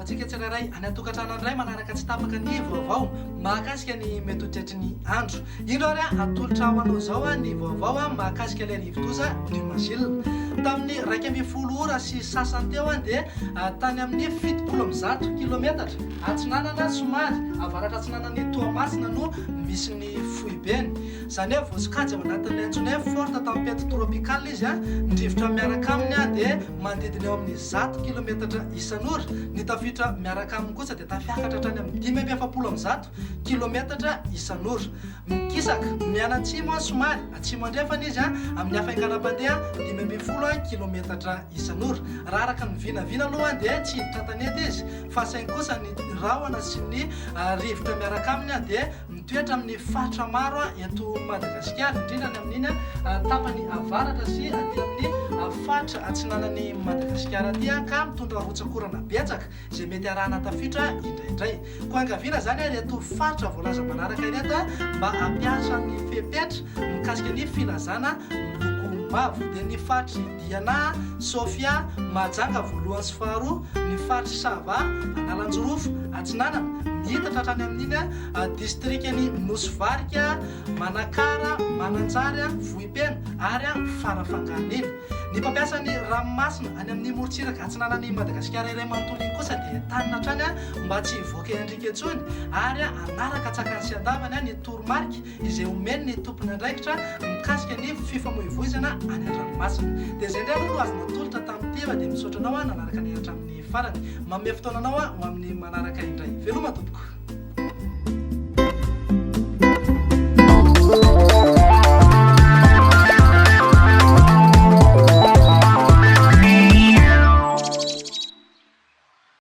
antsika tsirairay any atokantrano andray manaraka tsy tapaka ny vaovao mahakasika ny mety hotratry ny andro. Indro ary atolotra ho anao zao ny vaovao mahakasika ilay rivodoza du Masil. Tamin'ny 12 ora sy sasany teo dia tany amin'ny 700 kilometatra atsinanana somary avaratra atsinanan'ny Toamasina no misy ny fohibeny. Zany hoe voasokajy ao anatin'ilay antsoina hoe forte tempête tropicale izy ndrivotra miaraka aminy dia manodidina eo amin'ny 100 kilometatra isan'ora. Ny tafiditra miaraka aminy kosa dia tafiakatra hatrany amin'ny 570 kilometatra isan'ora. Mikisaka mianatsimo somary atsimo andrefana izy amin'ny hafainganam-pandeha 520 kilometatra isan'ora. Raha araka ny vinavina aloha dia tsy hiditra tanety izy fa saingy kosa ny rahona sy ny rivotra miaraka aminy dia mitoetra amin'ny faritra maro eto Madagasikara, indrindra ny amin'iny tapany avaratra sy aty amin'ny faritra atsinanan'ny Madagasikara aty ka mitondra rotsakorana betsaka izay mety arahana tafiditra indraindray. Koa angaviana zany reto faritra voalaza manaraka ireto mba hampiasa ny fepetra mikasika ny filazana miloko mavo dia ny faritry Diana, Sofia, Mahajanga voalohany sy faharoa, ny faritry Sava, Analanjorofo, Atsinanana hita hatrany amin'iny distrikany Nosvarika, Manakara, Mananjary, Vohipeno ary Farafangana iny. Ny mpampiasa ny ranomasina any amin'ny morontsiraka atsinanan'ny Madagasikara iray manontolo iny kosa dia tanina hatrany mba tsy hivoaka endrika intsony ary anaraka tsakany sy andavany ny toromarika izay omeny ny tompony andraikitra mikasika ny fifamoivoizana any an-dranomasina. Dia izay indray aloha azonao tolotra tamin'ny teva dia misaotra anao nanaraka ny hatramin'ny farany. Manome fotoana anao ho amin'ny manaraka indray. Veloma tompoko.